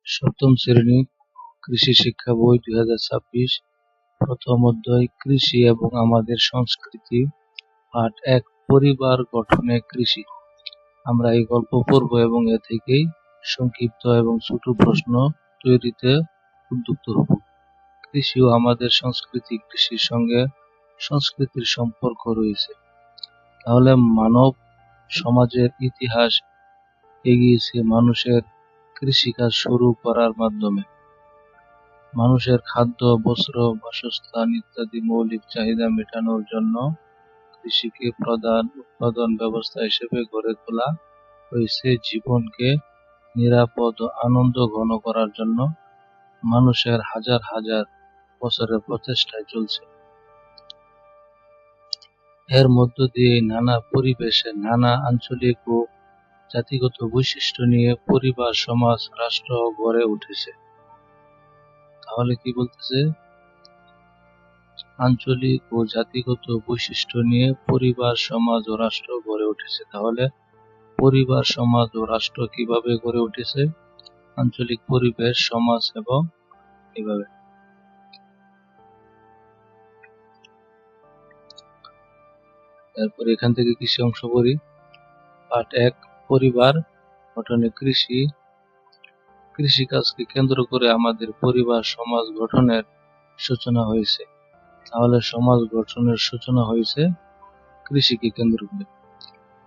সপ্তম শ্রেণী কৃষি শিক্ষা বই 2026 প্রথম অধ্যায় কৃষি এবং আমাদের সংস্কৃতি পাঠ 1 পরিবার গঠনে কৃষি। আমরা এই গল্প পড়ব এবং এ থেকেই সংক্ষিপ্ত এবং ছোট প্রশ্ন তৈরিতে উদ্যুক্ত হব। কৃষি ও আমাদের সংস্কৃতি। কৃষির সঙ্গে সংস্কৃতির সম্পর্ক রয়েছে। তাহলে মানব সমাজের ইতিহাস এগিয়েছে মানুষের কৃষিকাজ শুরু করার মাধ্যমে। মানুষের খাদ্য, বস্ত্র, বাসস্থান ইত্যাদি মৌলিক চাহিদা মেটানোর জন্য কৃষিকে প্রধান উৎপাদন ব্যবস্থা হিসেবে গড়ে তোলা হয়েছে। জীবনকে নিরাপদ ও আনন্দ ঘন করার জন্য মানুষের হাজার হাজার বছরের প্রচেষ্টায় চলছে। এর মধ্য দিয়ে নানা পরিবেশে নানা আঞ্চলিক ও জাতিগত বৈশিষ্ট্য নিয়ে পরিবার, সমাজ, রাষ্ট্র গড়ে উঠেছে। তাহলে কি বলতেছে? আঞ্চলিক ও জাতিগত বৈশিষ্ট্য নিয়ে পরিবার, সমাজ ও রাষ্ট্র গড়ে উঠেছে। তাহলে পরিবার, সমাজ ও রাষ্ট্র কিভাবে গড়ে উঠেছে? আঞ্চলিক পরিবেশ, সমাজ এবং কিভাবে। তারপর এখান থেকে কৃষি অংশ পড়ি। পাঠ 1 পরিবার গঠনে কৃষি। কৃষিকাজকে কেন্দ্র করে আমাদের পরিবার সমাজ গঠনের সূচনা হয়েছে। তাহলে সমাজ গঠনের সূচনা হয়েছে কৃষিকে কেন্দ্র করে।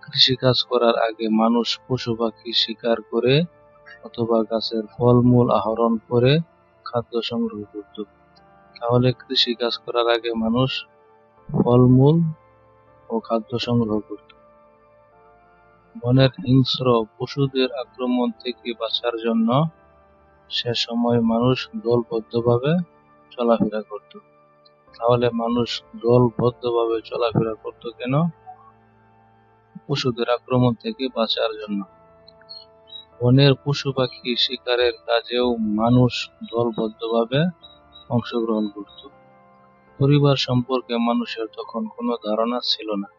কৃষিকাজ করার আগে মানুষ পশু পাখি শিকার করে অথবা গাছের ফলমূল আহরণ করে খাদ্য সংগ্রহ করত। তাহলে কৃষিকাজ করার আগে মানুষ ফলমূল ও খাদ্য সংগ্রহ করত। বনের হিংস্র পশুদের আক্রমণ থেকে বাঁচার জন্য সে সময় মানুষ দলবদ্ধভাবে চলাফেরা করত। তাহলে মানুষ দলবদ্ধভাবে চলাফেরা করত কেন? পশুদের আক্রমণ থেকে বাঁচার জন্য। বনের পশু পাখি শিকারের কাজেও মানুষ দলবদ্ধভাবে অংশগ্রহণ করত। পরিবার সম্পর্কে মানুষের তখন কোনো ধারণা ছিল না।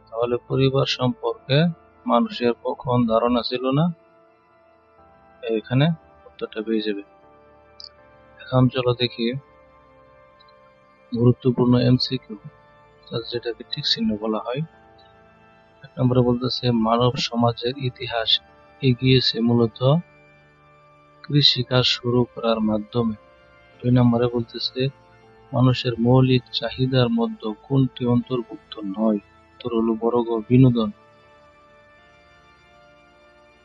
তাহলে পরিবার সম্পর্কে মানুষের কখন ধারণা ছিল না? এখানে উত্তরটা পেয়ে যাবে। এখন চলো দেখি গুরুত্বপূর্ণ এমসিকিউ, যেটাকে টিক চিহ্ন বলা হয়। 1 নম্বরে বলতেছে মানব সমাজের ইতিহাস এগিয়েছে মূলত কৃষিকাজ শুরু করার মাধ্যমে। 2 নম্বরে বলতেছে মানুষের মৌলিক চাহিদার মধ্যে কোনটি অন্তর্ভুক্ত নয়? উত্তর হলো বর্গ বিনোদন।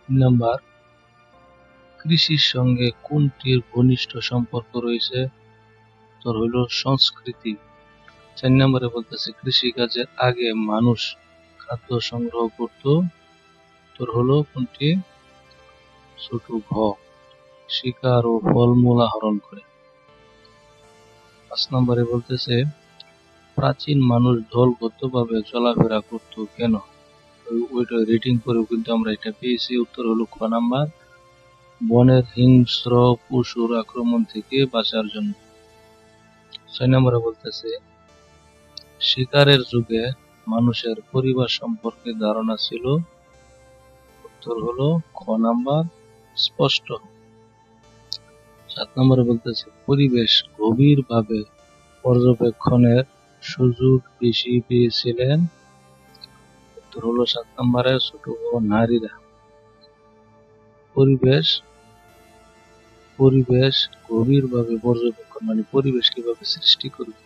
3 নম্বর কৃষির সঙ্গে কোনটির ঘনিষ্ঠ সম্পর্ক রয়েছে? উত্তর হলো সংস্কৃতি। 4 নম্বরে বলতেছে কৃষিকাজের আগে মানুষ খাদ্য সংগ্রহ করত। উত্তর হলো কোনটি? ছোট ঘ, শিকার ও ফলমূল আহরণ করে। 5 নম্বরে বলতেছে প্রাচীন মানুষ দলবদ্ধভাবে চলাফেরা করত কেন? ওইটা রেটিং করে কিন্তু আমরা এটা পেয়েছি। উত্তর হলো খ নাম্বার, বনের হিংস্র পশুর আক্রমণ থেকে বাঁচার জন্য। 6 নম্বরে বলতেছে শিকারের যুগে মানুষের পরিবার সম্পর্কে ধারণা ছিল। উত্তর হলো খ নাম্বার, স্পষ্ট। 7 নম্বরে বলতেছে পরিবেশ গভীরভাবে পর্যবেক্ষণের সুযোগ বেশি পেয়েছিলেন। উত্তর হলো 7 নম্বরে ছোট ও নারীরা। পরিবেশ গভীরভাবে পর্যবেক্ষণ মানে পরিবেশ কিভাবে সৃষ্টি করবে।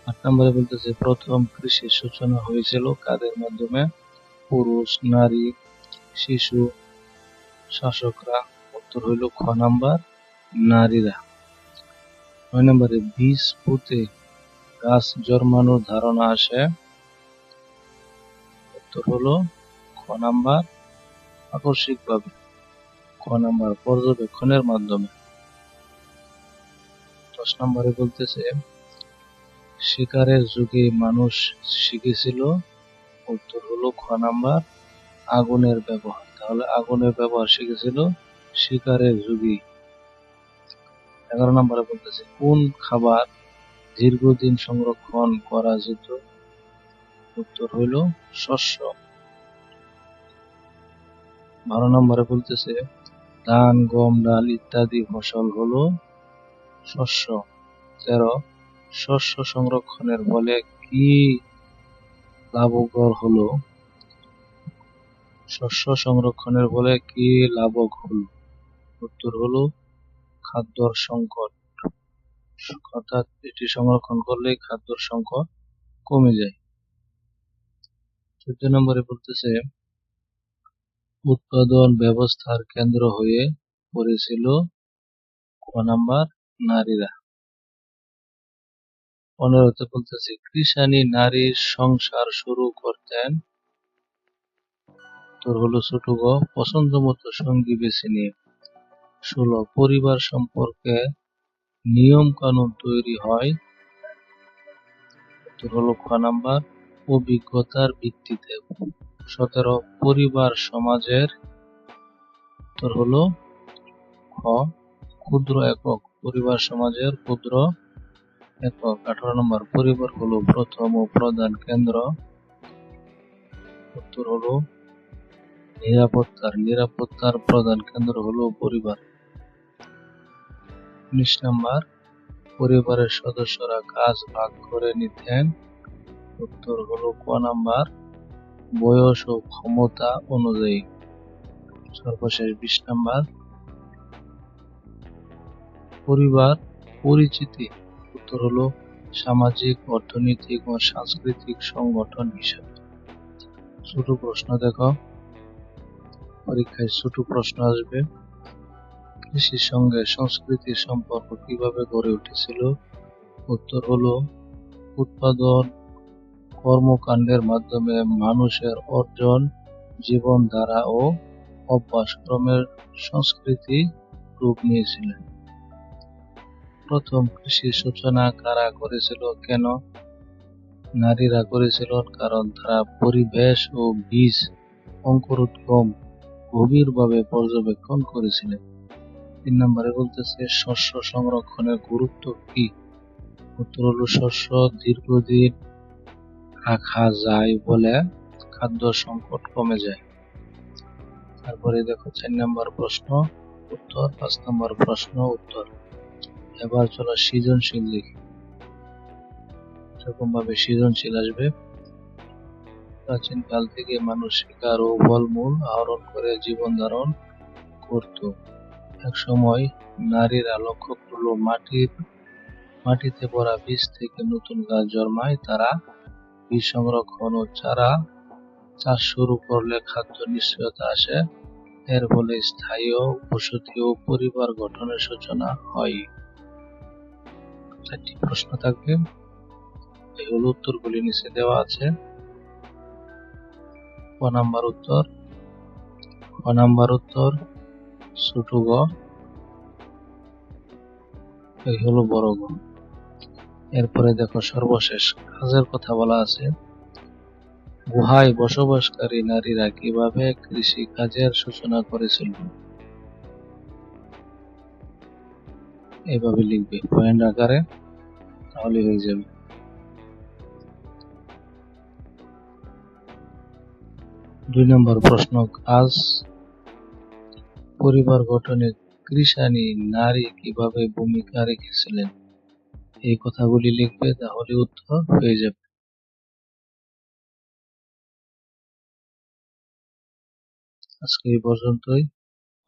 8 নম্বরে বলতেছে প্রথম কৃষির সূচনা হয়েছিল কাদের মাধ্যমে? পুরুষ, নারী, শিশু, শাসকরা। উত্তর হইল খ নাম্বার, নারীরা। 9 নম্বরে বীজ পুঁতে গাছ জন্মানোর ধারণা আসে। উত্তর হলো খ নাম্বার, আকস্মিকভাবে। খ নাম্বার, পর্যবেক্ষণের মাধ্যমে। 10 নম্বরে বলতেছে শিকারের যুগে মানুষ শিখেছিল। উত্তর হলো খ নাম্বার, আগুনের ব্যবহার। তাহলে আগুনের ব্যবহার শিখেছিল শিকারের যুগে। 11 নম্বরে বলতেছে কোন খাবার দীর্ঘদিন সংরক্ষণ করা যেত? উত্তর হইল শস্য। 12 নম্বরে বলতেছে ধান, গম, ডাল ইত্যাদি ফসল হলো শস্য। 13 শস্য সংরক্ষণের ফলে কি লাভকর হলো? শস্য সংরক্ষণের ফলে কি লাভক হলো? উত্তর হলো খাদ্যর সংকট, অর্থাৎ এটি সংরক্ষণ করলে খাদ্যর সংকট কমে যায়। 14 নম্বরে বলতেছে উৎপাদন ব্যবস্থার কেন্দ্র হয়ে পড়েছিল ক নাম্বার নারীরা। 15তে বলতেছে কৃষাণী নারী সংসার শুরু করতেন। উত্তর হলো ছোট গ পছন্দ মতো সঙ্গী বেছে নিয়ে। 16 পরিবার সম্পর্কে নিয়ম কানুন তৈরি হয়। উত্তর হলো খ নাম্বার অভিজ্ঞতার ভিত্তিতে। 17 পরিবার সমাজের। উত্তর হলো খ ক্ষুদ্র একক, পরিবার সমাজের ক্ষুদ্র একক। 18 নম্বর পরিবার হলো প্রথম ও প্রধান কেন্দ্র। উত্তর হলো নিরাপত্তার প্রধান কেন্দ্র হলো পরিবার। 19 নম্বর পরিবারের সদস্যরা কাজ ভাগ করে নিতেন। উত্তর হলো ক নাম্বার বয়স ও ক্ষমতা অনুযায়ী। সর্বশেষ 20 নম্বর পরিবার পরিচিতি। উত্তর হলো সামাজিক, অর্থনৈতিক ও সাংস্কৃতিক সংগঠন হিসেবে। ছোট প্রশ্ন দেখো, পরীক্ষায় ছোট প্রশ্ন আসবে। কৃষির সঙ্গে সংস্কৃতির সম্পর্ক কিভাবে গড়ে উঠেছিল? উত্তর হলো উৎপাদন কর্মকাণ্ডের মাধ্যমে মানুষের অর্জন, জীবনধারা ও অভ্যাসক্রমের সংস্কৃতি রূপ নিয়েছিলেন। প্রথম কৃষির সূচনা কারা করেছিল? কেন? নারীরা করেছিল, কারণ তারা পরিবেশ ও বীজ অঙ্কুরোদ্গম গভীরভাবে পর্যবেক্ষণ করেছিলেন। 3 নম্বরে বলতেছে শস্য সংরক্ষণের গুরুত্ব কি? উত্তর হলো শস্য দীর্ঘদিন রাখা যায় বলে খাদ্য সংকট কমে যায়। তারপরে দেখো 4 নম্বর প্রশ্ন উত্তর, 5 নম্বর প্রশ্ন উত্তর। এবার চলো সৃজনশীল লিখি। এরকম ভাবে সৃজনশীল আসবে। প্রাচীনকাল থেকে মানুষ শিকার ও ফলমূল আহরণ করে জীবন ধারণ করত। এক সময় নারীরা লক্ষ্য করলো মাটিতে পড়া বীজ থেকে নতুন গাছ জন্মায়। তারা বীজ সংরক্ষণ ও চাষ শুরু করলে খাদ্য নিশ্চয়তা আসে। এর ফলে স্থায়ী বসতি ও পরিবার গঠনের সূচনা হয়। 4টি প্রশ্ন থাকবে, এই হলো উত্তরগুলি নিচে দেওয়া আছে। ক নাম্বার উত্তর ছোট গ, এই হলো বড় গ। এরপরে দেখো সর্বশেষ কাজের কথা বলা আছে। গুহায় বসবাসকারী নারীরা কিভাবে কৃষি কাজের সূচনা করেছিল? এভাবে লিখবে পয়েন্ট আকারে, তাহলে হয়ে যাবে। 2 নম্বর প্রশ্ন কাজ পরিবার গঠনে কৃষাণী নারী কিভাবে ভূমিকা রেখেছিলেন? এই কথাগুলি লিখবে, তাহলে উত্তর হয়ে যাবে। আজকে এই পর্যন্তই।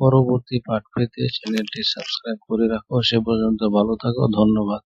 পরবর্তী পাঠ পেতে চ্যানেলটি সাবস্ক্রাইব করে রাখো। সে পর্যন্ত ভালো থাকো, ধন্যবাদ।